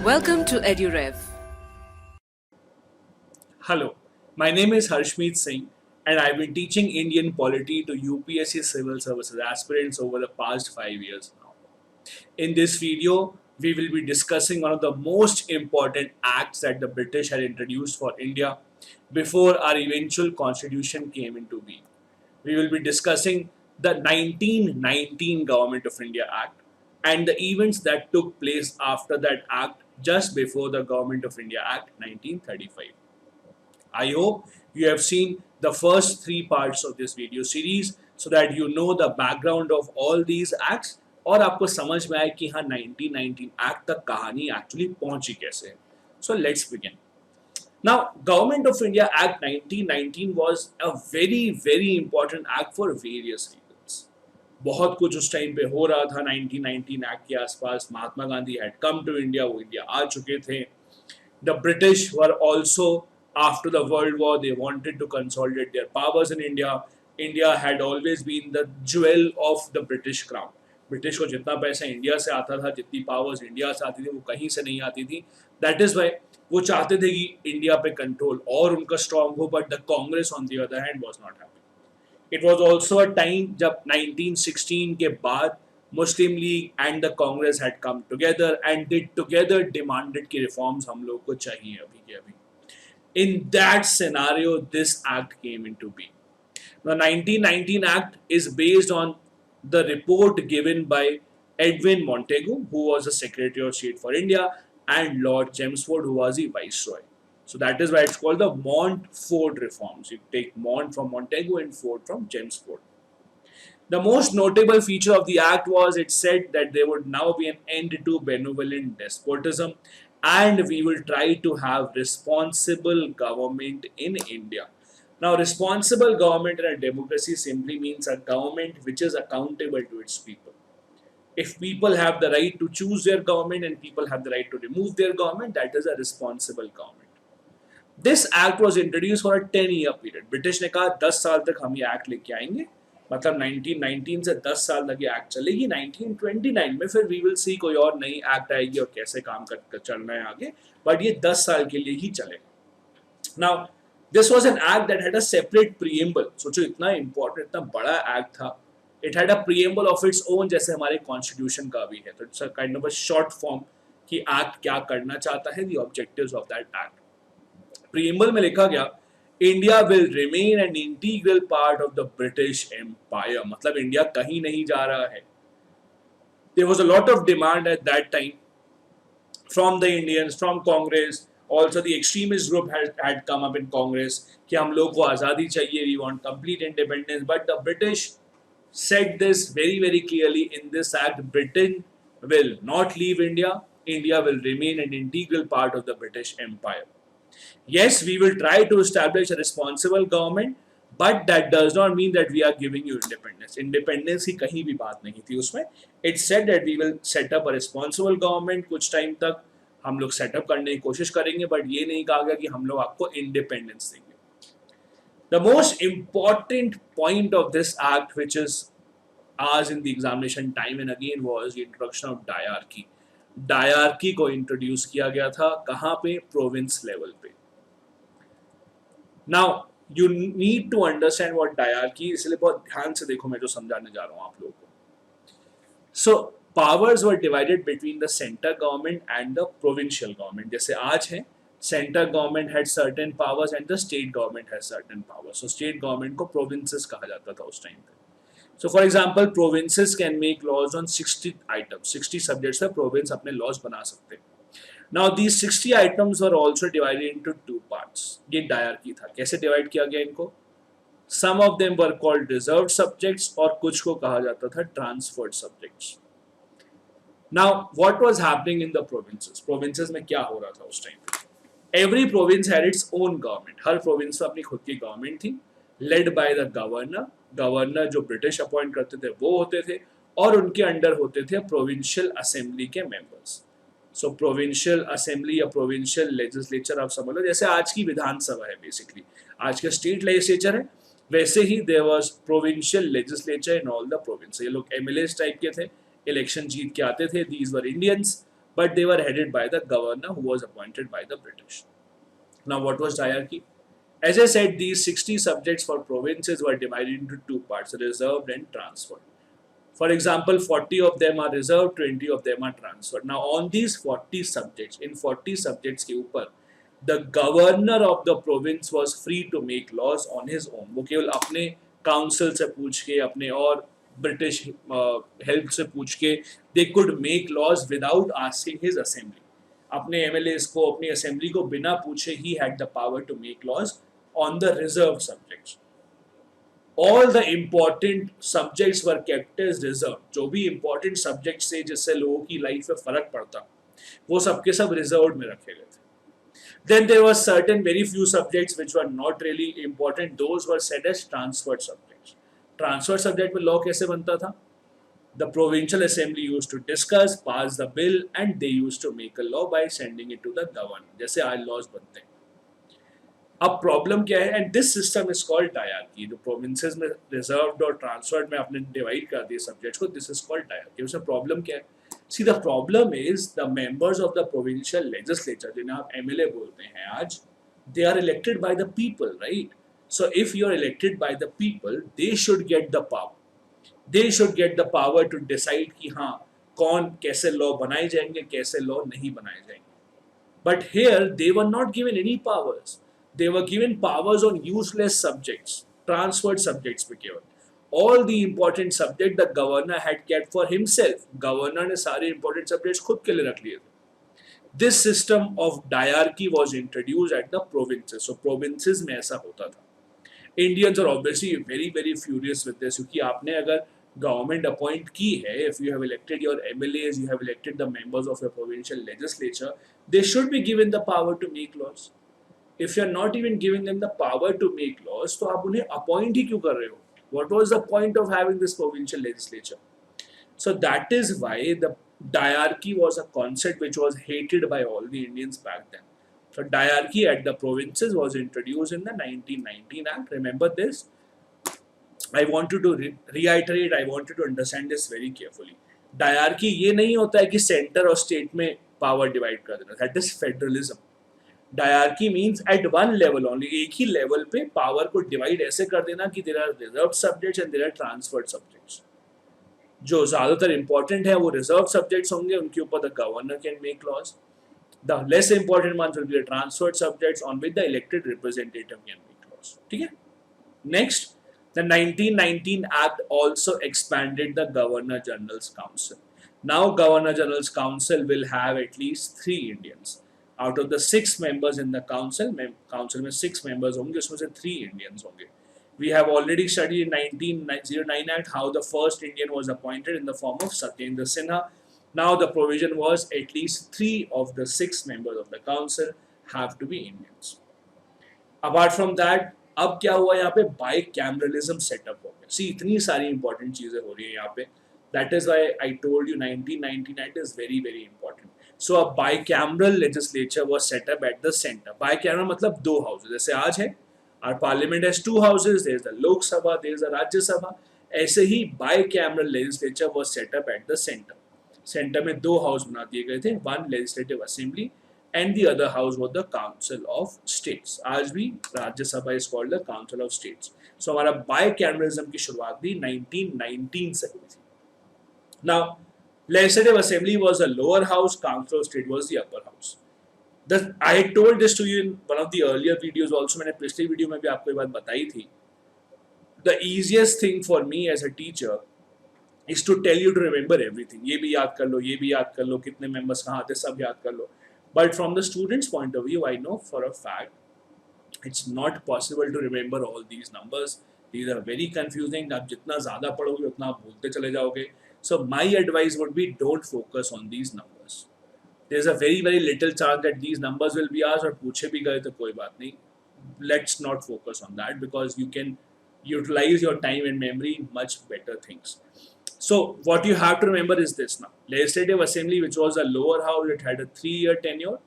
Welcome to EduRev. Hello, my name is Harshmeet Singh and I've been teaching Indian polity to UPSC civil services aspirants over the past 5 years now. In this video, we will be discussing one of the most important acts that the British had introduced for India before our eventual constitution came into being. We will be discussing the 1919 Government of India Act and the events that took place after that act just before the Government of India Act 1935. I hope you have seen the first 3 parts of this video series so that you know the background of all these acts और आपको समझ में आए कि हाँ 1919 act तक कहानी actually पहुंची कैसे है. So let's begin. Now, Government of India Act 1919 was a very important act for various reasons. बहुत कुछ उस टाइम पे हो रहा था 1919 एक्ट के आसपास. Mahatma Gandhi had come to India, वो इंडिया आ चुके थे. The British were also after the World War, they wanted to consolidate their powers in India. India had always been the jewel of the British crown. British को जितना पैसा India से आता था, जितनी पावर्स इंडिया से आती थी, वो कहीं से नहीं आती थी. दैट इज वाई वो चाहते थे कि इंडिया पे कंट्रोल और उनका स्ट्रॉन्ग हो, but the Congress on the other hand was not happy. It was also a time जब 1916 के बाद Muslim League and the Congress had come together and they together demanded कि रिफॉर्म्स हम लोग को चाहिए अभी के अभी. In that scenario, this act came into being. The 1919 Act is based on the report given by Edwin Montagu, who was the Secretary of State for India, and Lord Chelmsford, who was the Viceroy. So that is why it's called the Montfort reforms. You take Mont from Montagu and Fort from Chelmsford. The most notable feature of the act was it said that there would now be an end to benevolent despotism and we will try to have responsible government in India. Now, responsible government in a democracy simply means a government which is accountable to its people. If people have the right to choose their government and people have the right to remove their government, that is a responsible government. This act was introduced for a 10-year period. British ने कहा 10 साल तक हम ये act लेके आएंगे, मतलब 1919 से 10 साल लगे एक्ट चलेगी. 1929 में फिर वी विल सी कोई और नई एक्ट आएगी और कैसे काम कर चलना है आगे, बट ये 10 साल के लिए ही चलेगा. Now this was an act that had a separate preamble. सोचो इतना इंपॉर्टेंट, इतना बड़ा एक्ट था. It had a preamble of its own, जैसे हमारे कॉन्स्टिट्यूशन का भी है. तो it's a kind of a short form कि एक्ट क्या करना चाहता है, the objectives of that act. Preamble में लिखा गया India will remain an integral part of the British Empire. मतलब इंडिया कहीं नहीं जा रहा है. There was a lot of demand at that time from the Indians, from Congress. Also, the extremist group had come up in Congress कि हम लोग को आज़ादी चाहिए. We want complete independence. But the British said this very clearly in this act. Britain will not leave India. India will remain an integral part of the British Empire. Yes, we will try to establish a responsible government, but that does not mean that we are giving you independence. Independence की कहीं भी बात नहीं थी उसमें. It said that we will set up a responsible government. कुछ time तक हम लोग सेटअप करने की कोशिश करेंगे, बट ये नहीं कहा गया कि हम लोग आपको इंडिपेंडेंस देंगे. The most important point of this act, which is asked in the examination time and again, was the introduction of diarchy. Dyarchy को इंट्रोड्यूस किया गया था. कहाँ पे? प्रोविंस लेवल पे. Now you need to understand what dyarchy, इसलिए बहुत ध्यान से देखो मैं जो समझाने जा रहा हूँ आप लोगों को. So powers were divided between the centre government and the provincial government. जैसे आज है, centre government had certain powers and the state government has certain powers. So state government को प्रोविंसेस कहा जाता था उस टाइम पे. So, for example, provinces can make laws on 60 items. 60 subjects पे province अपने laws बना सकते हैं. Now, these 60 items were also divided into 2 parts. ये डायरकी था. कैसे डिवाइड किया गया इनको? Some of them were called reserved subjects और कुछ को कहा जाता था transferred subjects. Now, what was happening in the provinces? Provinces में क्या हो रहा था उस टाइम पे? Every province had its own government. Her province में अपनी खुद की government थी. Led by the governor. Governor जो ब्रिटिश अपॉइंट करते थे वो होते थे और उनके अंडर होते थे प्रोविंशियल असेंबली के मेंबर्स. सो प्रोविंशियल असेंबली या प्रोविंशियल लेजिस्लेचर आप समझ लो, जैसे आज की विधानसभा है बेसिकली, आज का स्टेट लेजिस्लेचर है, वैसे ही there was provincial legislature in all the province. ये लोग एमएलएस टाइप के थे, इलेक्शन जीत के आते थे. These were Indians but they were headed by the governor who was appointed by the British. Now, what was diarchy? As I said, these 60 subjects for provinces were divided into two parts, reserved and transferred. For example, 40 of them are reserved, 20 of them are transferred. Now, on these 40 subjects, in 40 subjects के ऊपर, the governor of the province was free to make laws on his own. वो केवल अपने council से पूछ के, अपने और British help से पूछ के, they could make laws without asking his assembly. अपने MLAs को, अपनी assembly को बिना पूछे, he had the power to make laws on the reserved subjects. All the important subjects were kept as reserved. जो भी important subjects थे जिससे लोगों की life में फर्क पड़ता, वो सबके सब reserved में रखे गए थे. Then there were certain very few subjects which were not really important. Those were set as transferred subjects. Transferred subject में law कैसे बनता था? The provincial assembly used to discuss, pass the bill, and they used to make a law by sending it to the governor. जैसे आज laws बनते हैं. अब problem क्या है? And this system is called diarchy. जो प्रोविंसेस में reserved और ट्रांसफर्ड में आपने डिवाइड कर दिए सब्जेक्ट्स को, दिस इज कॉल्ड डायरकी. उसमें प्रॉब्लम क्या है? See the problem is the members of the provincial legislature, जिन्हें आप एमएलए बोलते हैं आज, they are elected by the people, right? So if you are elected by the people, they should get the power. They should get the power to decide कि हाँ कौन कैसे law बनाए जाएंगे, कैसे लॉ नहीं बनाए जाएंगे. But here they were not given any powers. They were given powers on useless subjects, transferred subjects पे केवल. All the important subject the governor had kept for himself. Governor ने सारे important subjects खुद के लिए रख लिए थे. This system of diarchy was introduced at the provinces. So provinces में ऐसा होता था. Indians are obviously very very furious with this, क्योंकि आपने अगर government appoint की है, if you have elected your MLAs, you have elected the members of your provincial legislature, they should be given the power to make laws. If you are not even giving them the power to make laws, तो आप उन्हें appoint ही क्यों कर रहे हो? What was the point of having this provincial legislature? So that is why the diarchy was a concept which was hated by all the Indians back then. So diarchy at the provinces was introduced in the 1919 Act. Remember this. I want you to reiterate, I want you to understand this very carefully. Diarchy ये नहीं होता है कि centre और state में power divide कर देना. That is federalism. Diarchy means at one level only, एक ही लेवल पे पावर को डिवाइड ऐसे कर देना कि there are reserved subjects and there are transferred subjects. जो ज़्यादातर important है वो reserved subjects होंगे, उनके ऊपर the governor can make laws. The less important ones will be the transferred subjects on which the elected representative can make laws. ठीक है? Next. The 1919 Act also expanded the Governor General's Council. Now Governor General's Council will have at least 3 Indians. Out of the 6 members in the council में 6 members होंगे, उसमें से 3 Indians होंगे. We have already studied in 1909 Act how the first Indian was appointed in the form of Satyendra Sinha. Now the provision was at least 3 of the 6 members of the council have to be Indians. Apart from that, अब क्या हुआ यहाँ पे? Bicameralism setup हो गया. सी इतनी सारी important चीजें हो रही है यहाँ पे. That is why I told you 1999 is very very important. So a bicameral legislature was set up at the centre. Bicameral मतलब 2 हाउसेस. जैसे आज है our parliament has 2 houses, there is the Lok Sabha, there is the Rajya Sabha. ऐसे ही bicameral legislature was set up at the centre. Centre में 2 house बना दिए गए थे, one legislative assembly and the other house was the Council of States. आज भी राज्य सभा is called the Council of States. So हमारा bicameralism की शुरुआत भी 1919 से हुई थी. Now, Legislative Assembly was the lower house, Council of State was the upper house. I had told this to you in one of the earlier videos also. मैंने पिछली video में भी आपको ये बात बताई थी. The easiest thing for me as a teacher is to tell you to remember everything. ये भी याद कर लो, ये भी याद कर लो, कितने members कहाँ आते सब याद कर लो. But from the student's point of view, I know for a fact it's not possible to remember all these numbers. These are very confusing. आप जितना ज़्यादा पढ़ोगे उतना आप भूलते चले जाओगे. So my advice would be don't focus on these numbers. There's a very very little chance that these numbers will be asked और पूछे भी गए तो कोई बात नहीं. Let's not focus on that because you can utilize your time and memory in much better things. So what you have to remember is this now. Legislative Assembly, which was a lower house, it had a 3-year tenure.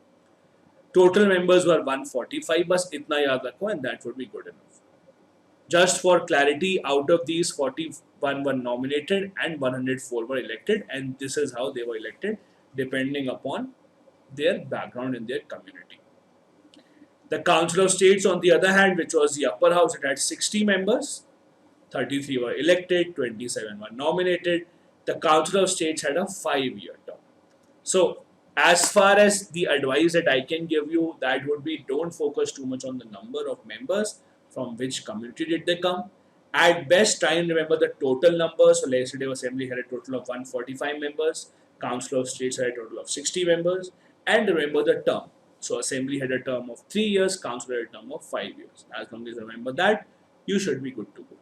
Total members were 145, बस इतना याद रखो and that would be good enough. Just for clarity, out of these 41 were nominated and 104 were elected, and this is how they were elected. depending upon their background in their community. The Council of States, on the other hand, which was the upper house, it had 60 members. 33 were elected, 27 were nominated. The Council of States had a 5-year term. So, as far as the advice that I can give you, that would be don't focus too much on the number of members, from which community did they come. At best, try and remember the total number. So, Legislative Assembly had a total of 145 members, Council of States had a total of 60 members, and remember the term. So, Assembly had a term of 3 years, Council had a term of 5 years. As long as you remember that, you should be good to go.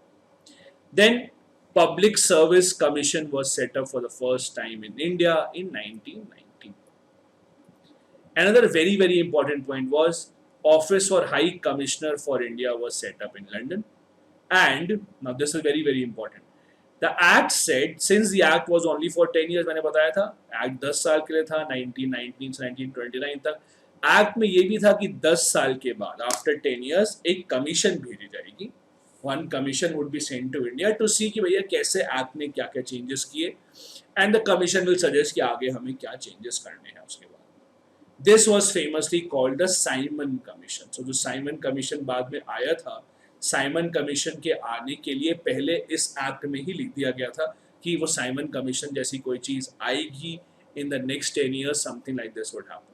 Then, Public Service Commission was set up for the first time in India in 1990. Another very, very important point was Office for High Commissioner for India was set up in London. And now this is very, very important. The Act said, since the Act was only for 10 years, मैंने बताया था, Act 10 साल के लिए था, 1919 से 1929 तक. Act में ये भी था कि 10 साल के बाद, after 10 years, एक commission भेजी जाएगी. One commission would be sent to India to see कि भैया कैसे Act ने क्या क्या changes किए, and the commission will suggest कि आगे हमें क्या changes करने हैं उसके बाद. This was famously called the Simon Commission. So जो Simon Commission बाद में आया था, साइमन कमीशन के आने के लिए पहले इस एक्ट में ही लिख दिया गया था कि वो साइमन कमीशन जैसी कोई चीज आएगी in the next 10 years, something like this would happen.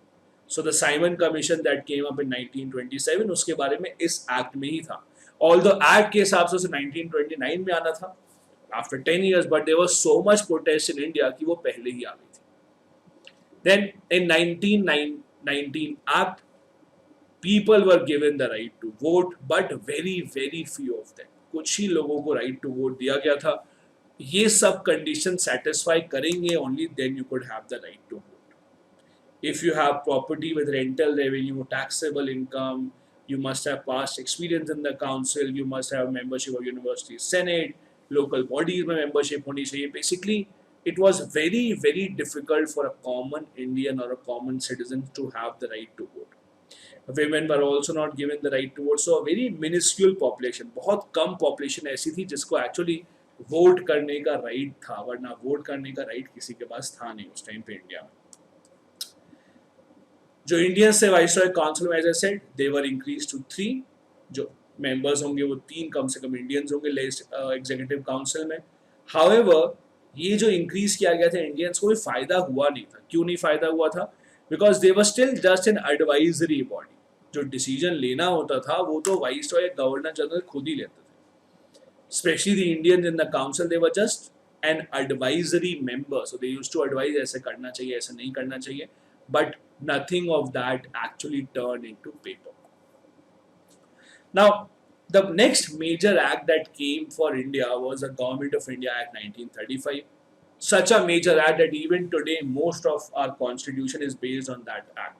So the Simon commission that came up in 1927, उसके बारे में इस एक्ट में ही था. ऑल्दो एक्ट के हिसाब से 1929 में आना था after 10 years, but there was so much protest in India कि वो पहले ही आ गई थी. Then in 1919 act, people were given the right to vote, but very, very few of them. कुछ ही लोगों को right to vote दिया गया था. ये सब condition satisfy करेंगे, only then you could have the right to vote. If you have property with rental revenue, taxable income, you must have past experience in the council, you must have membership of university senate, local bodies में membership होनी चाहिए. Basically, it was very, very difficult for a common Indian or a common citizen to have the right to vote. Women were also not given the right to vote. So a very minuscule population, बहुत कम population ऐसी थी जिसको actually vote करने का right था, वरना vote करने का right किसी के पास था नहीं उस time पे इंडिया में. जो Indians थे Viceroy Council में, as I said, they were increased to 3. जो members होंगे वो 3 कम से कम Indians होंगे Executive Council में. However, ये जो increase किया गया था Indians को कोई फायदा हुआ नहीं था. क्यों नहीं फायदा हुआ था? Because they were still just an advisory body. जो डिसीजन लेना होता था वो तो वाइसरॉय गवर्नर जनरल खुद ही लेते थे. Specially the Indians in the council, they were just an advisory member. So they used to advise ऐसे करना चाहिए, ऐसे नहीं करना चाहिए, but nothing of that actually turn into paper. Now the next major act that came for India was the government of India act 1935. Such a major act that even today most of our constitution is based on that act.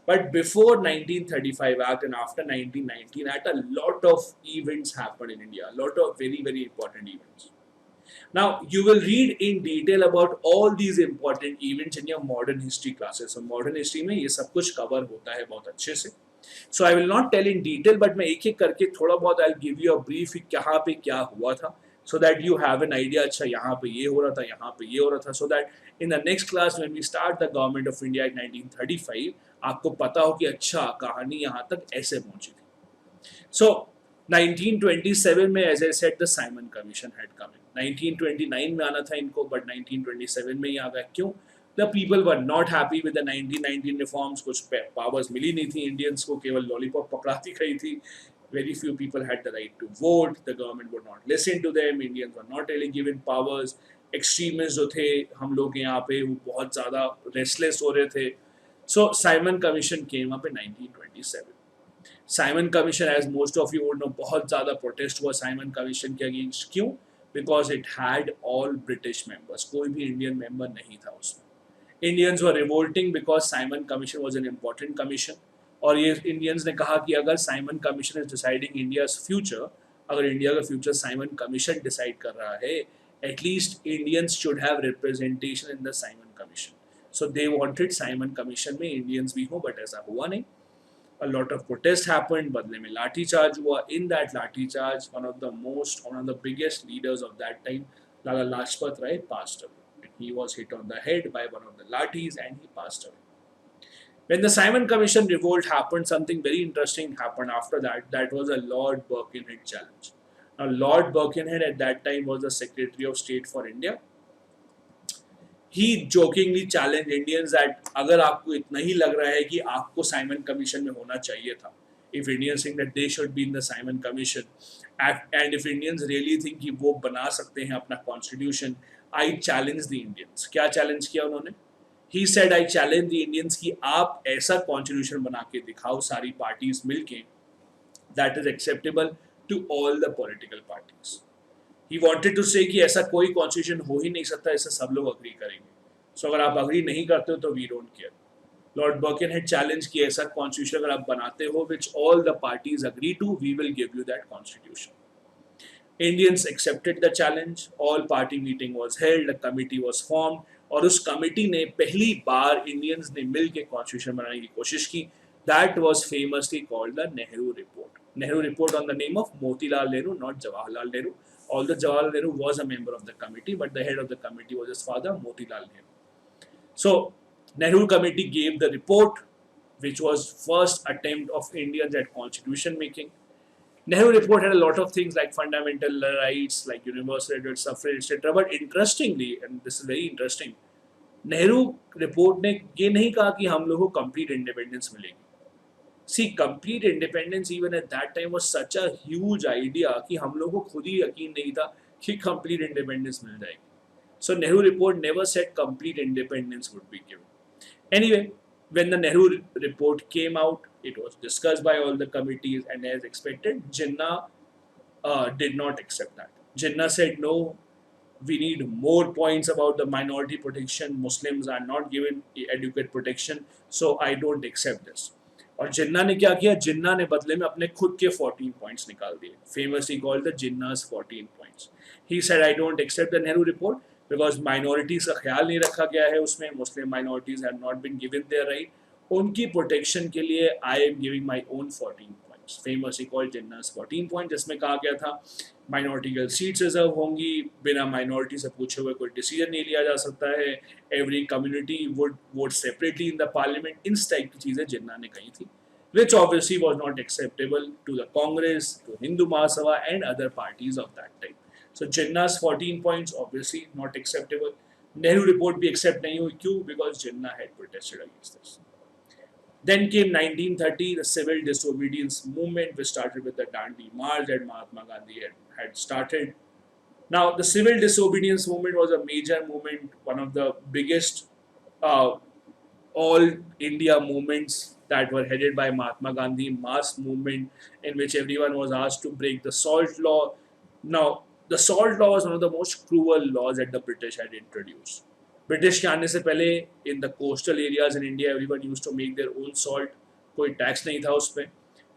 But before 1935 Act and after 1919 Act, a lot of events happened in India, a lot of very, very important events. Now, you will read in detail about all these important events in your modern history classes. So, modern history में ये सब कुछ cover होता है बहुत अच्छे से. So, I will not tell in detail, but मैं एक एक करके थोड़ा बहुत I'll give you a brief कि कहाँ पे क्या हुआ था, so that you have an idea. अच्छा यहाँ पे ये हो रहा था, यहाँ पे ये हो रहा था, so that in the next class when we start the Government of India in 1935, आपको पता हो कि अच्छा कहानी यहाँ तक ऐसे पहुँची थी. So 1927 में, as I said, the Simon Commission had come in. 1929 में आना था इनको, but 1927 में ही आ गया. क्यों? The people were not happy with the 1919 reforms. कुछ powers मिली नहीं थी इंडियंस को, केवल लॉलीपॉप पकड़ाती गई थी. Very few people had the right to vote. The government would not listen to them. Indians were not really given powers. Extremists जो थे हम लोग यहाँ पे, वो बहुत ज़्यादा restless हो रहे थे. So Simon Commission came up in 1927. Simon Commission, as most of you would know, बहुत ज़्यादा protest हुआ Simon Commission के against. क्यों? Because it had all British members. कोई भी Indian member नहीं था उसमें. Indians were revolting because Simon Commission was an important commission. और ये इंडियंस ने कहा कि अगर Simon commission is deciding India's future, अगर इंडिया का फ्यूचर साइमन कमीशन डिसाइड कर रहा है, at least Indians should have representation in the Simon commission. So they wanted Simon commission में इंडियंस भी हो, बट ऐसा हुआ नहीं. A lot of protest happened, बदले में लाठी चार्ज हुआ. In that lathi charge one of the biggest leaders of that time, Lala Lajpat Rai, passed away. He was hit on the head by one of the lathis and he passed away. When the Simon Commission revolt happened, something very interesting happened after that. That was a Lord Birkenhead challenge. Now, Lord Birkenhead at that time was the Secretary of State for India. He jokingly challenged Indians that अगर आपको इतना ही लग रहा है कि आपको Simon Commission में होना चाहिए था, if Indians think that they should be in the Simon Commission, and if Indians really think कि वो बना सकते हैं अपना Constitution, I challenge the Indians. क्या challenge किया उन्होंने? He said I challenge the Indians कि आप ऐसा Constitution बना के दिखाओ सारी parties मिलके that is acceptable to all the political parties. He wanted to say कि ऐसा कोई कॉन्स्टिट्यूशन हो ही नहीं सकता, ऐसा सब लोग अग्री करेंगे. सो अगर आप अग्री नहीं करते हो तो we don't care. Lord Birkenhead challenge कि ऐसा कॉन्स्टिट्यूशन अगर आप बनाते हो which all the parties agree to, we will give you that constitution. Indians accepted the challenge. All party meeting was held. A committee was formed. और उस committee ने पहली बार इंडियंस ने मिल के कॉन्स्टिट्यूशन बनाने की कोशिश की. That was famously called the Nehru Report. Nehru Report on the name of Motilal Nehru, not Jawaharlal Nehru. Although Jawaharlal Nehru was a member of the committee, but the head of the committee was his father, Motilal Nehru. So, Nehru Committee gave the report, which was first attempt of Indians at constitution making. Nehru Report had a lot of things like fundamental rights, like universal suffrage, etc. But interestingly, and this is very interesting, Nehru Report ने ये नहीं कहा कि हम लोगों को complete independence मिलेगी. See, complete independence even at that time was such a huge idea कि हम लोगों को खुद ही यकीन नहीं था कि complete independence मिल जाएगी. So Nehru Report never said complete independence would be given. Anyway, when the Nehru Report came out, it was discussed by all the committees, and as expected, Jinnah did not accept that. Jinnah said no. We need more points about the minority protection. Muslims are not given adequate protection, so I don't accept this. और जिन्ना ने क्या किया? जिन्ना ने बदले में अपने खुद के 14 points निकाल दिए. Famously called the Jinnah's 14 points. He said, I don't accept the Nehru report because minorities का ख्याल नहीं रखा गया है उसमें. Muslim minorities have not been given their right. उनकी प्रोटेक्शन के लिए I am giving my own 14 points. Famously called Jinnah's 14 points, जिसमें कहा गया था माइनॉरिटी गर्ल सीट्स रिजर्व होंगी, बिना माइनॉरिटी से पूछे हुए कोई डिसीजन नहीं लिया जा सकता है, every community would vote separately in the parliament. इस टाइप की चीज़ें जिन्ना ने कही थी, which obviously was not acceptable to the Congress, to Hindu Mahasabha and other parties of that time. So Jinnah's 14 points obviously not acceptable. Nehru report भी accept नहीं हुई. क्यों? Because Jinnah had protested against this. Then came 1930, the civil disobedience movement, which started with the Dandi March that Mahatma Gandhi had started. Now, the civil disobedience movement was a major movement, one of the biggest all India movements that were headed by Mahatma Gandhi, mass movement in which everyone was asked to break the salt law. Now, the salt law was one of the most cruel laws that the British had introduced. British के आने से पहले in the coastal areas in India everyone used to make their own salt. कोई tax नहीं था उस पर.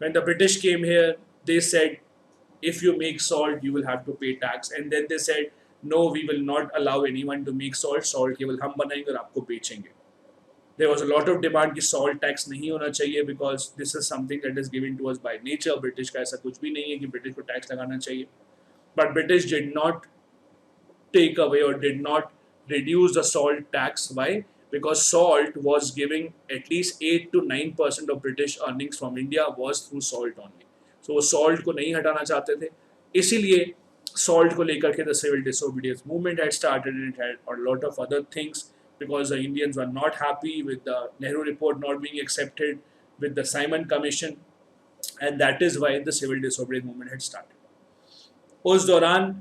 When the British came here they said if you make salt you will have to pay tax, and then they said no, we will not allow anyone to make salt केवल हम बनाएंगे और आपको बेचेंगे. There was a lot of demand कि salt tax नहीं होना चाहिए because this is something that is given to us by nature. British का ऐसा कुछ भी नहीं है कि ब्रिटिश को टैक्स लगाना चाहिए. But British did not take away or did not reduce the salt tax. Why? Because salt was giving at least 8 to 9% of British earnings from India was through salt only. So salt को नहीं हटाना चाहते थे, इसीलिए salt को लेकर के the civil disobedience movement had started, and it had a lot of other things because the Indians were not happy with the Nehru report not being accepted, with the Simon Commission, and that is why the civil disobedience movement had started. उस दौरान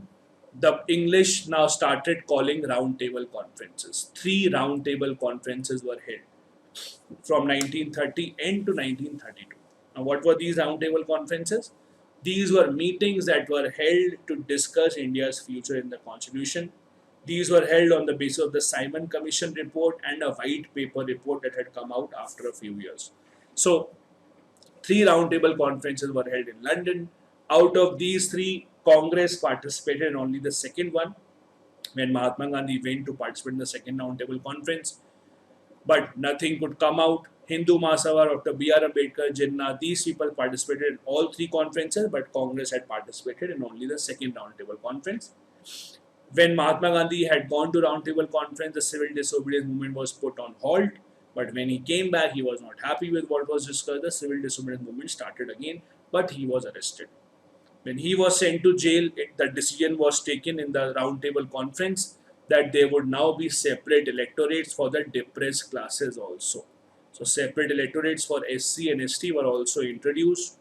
the English now started calling round table conferences. 3 round table conferences were held from 1930 end to 1932. Now, what were these round table conferences? These were meetings that were held to discuss India's future in the constitution. These were held on the basis of the Simon Commission report and a white paper report that had come out after a few years. So, 3 round table conferences were held in London. Out of these 3, Congress participated in only the second one when Mahatma Gandhi went to participate in the second round table conference. But nothing could come out. Hindu Mahasabha, Dr. B.R. Ambedkar, Jinnah, these people participated in all 3 conferences, but Congress had participated in only the second round table conference. When Mahatma Gandhi had gone to Roundtable Conference, the civil disobedience movement was put on halt. But when he came back, he was not happy with what was discussed. The civil disobedience movement started again, but he was arrested. When he was sent to jail, the decision was taken in the Roundtable Conference that there would now be separate electorates for the depressed classes also. So separate electorates for SC and ST were also introduced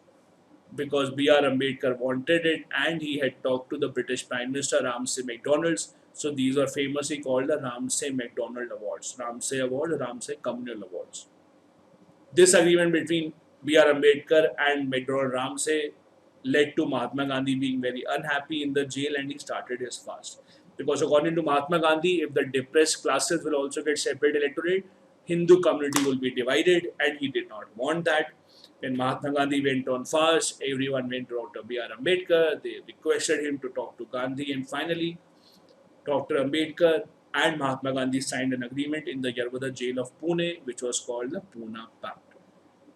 because B.R. Ambedkar wanted it, and he had talked to the British Prime Minister Ramsay MacDonald. So these are famously called the Ramsay MacDonald Awards, Ramsay Award, Ramsay Communal Awards. This agreement between B.R. Ambedkar and MacDonald Ramsay led to Mahatma Gandhi being very unhappy in the jail, and he started his fast. Because according to Mahatma Gandhi, if the depressed classes will also get separate electorate, Hindu community will be divided, and he did not want that. When Mahatma Gandhi went on fast, everyone went out to B.R. Ambedkar. They requested him to talk to Gandhi, and finally, Dr. Ambedkar and Mahatma Gandhi signed an agreement in the Yarbada jail of Pune, which was called the Poona Pact.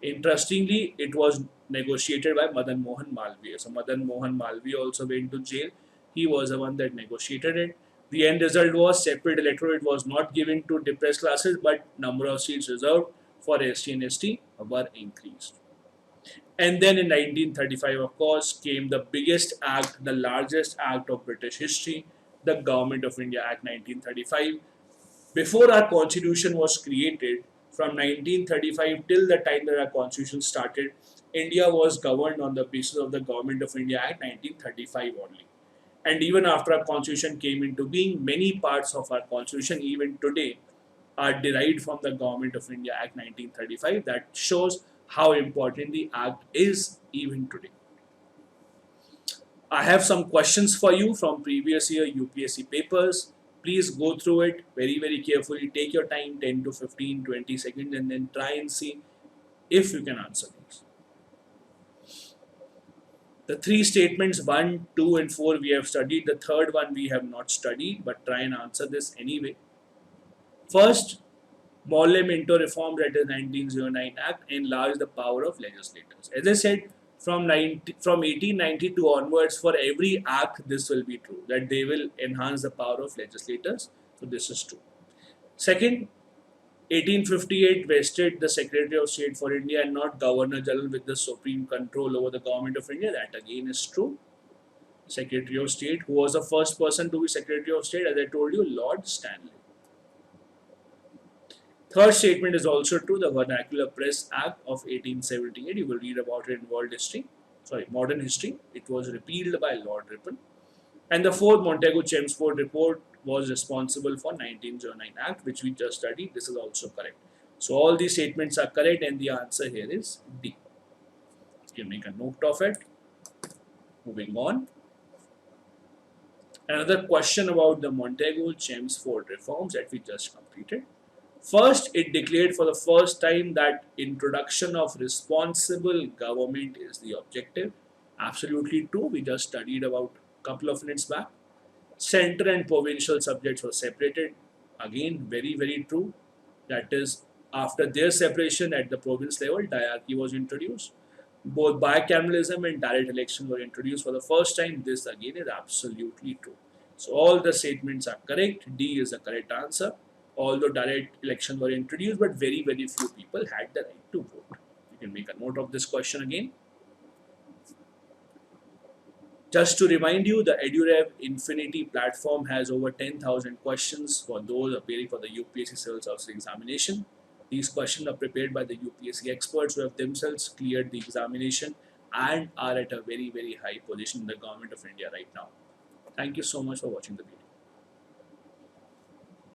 Interestingly, it was negotiated by Madan Mohan Malviya. So Madan Mohan Malviya also went to jail. He was the one that negotiated it. The end result was separate electorate was not given to depressed classes, but number of seats reserved for ST and ST were increased. And then in 1935, of course, came the biggest act, the largest act of British history, the Government of India Act 1935. Before our constitution was created, from 1935 till the time that our constitution started, India was governed on the basis of the Government of India Act 1935 only. And even after our constitution came into being, many parts of our constitution, even today, are derived from the Government of India Act 1935. That shows how important the act is even today. I have some questions for you from previous year UPSC papers. Please go through it very carefully. Take your time, 10 to 15, 20 seconds, and then try and see if you can answer these. The three statements 1, 2, and 4 we have studied. The third one we have not studied, but try and answer this anyway. First, Morley Minto Reform, that is 1909 Act, enlarged the power of legislators. As I said, from 1892 onwards, for every act, this will be true, that they will enhance the power of legislators. So this is true. Second, 1858 vested the Secretary of State for India and not Governor General with the supreme control over the Government of India. That again is true. Secretary of State, who was the first person to be Secretary of State, as I told you, Lord Stanley. Third statement is also true, the Vernacular Press Act of 1878. You will read about it in modern history. It was repealed by Lord Ripon. And the fourth, Montagu-Chelmsford report was responsible for 1909 Act, which we just studied. This is also correct. So all these statements are correct, and the answer here is D. You can make a note of it. Moving on. Another question about the Montagu-Chelmsford reforms that we just completed. First, it declared for the first time that introduction of responsible government is the objective. Absolutely true. We just studied about a couple of minutes back. Central and provincial subjects were separated. Again, very true. That is, after their separation at the province level, diarchy was introduced. Both bicameralism and direct election were introduced for the first time. This again is absolutely true. So all the statements are correct. D is the correct answer. Although direct elections were introduced, but very few people had the right to vote. You can make a note of this question again. Just to remind you, the EduRev Infinity platform has over 10,000 questions for those appearing for the UPSC Civil Service examination. These questions are prepared by the UPSC experts who have themselves cleared the examination and are at a very high position in the Government of India right now. Thank you so much for watching the video.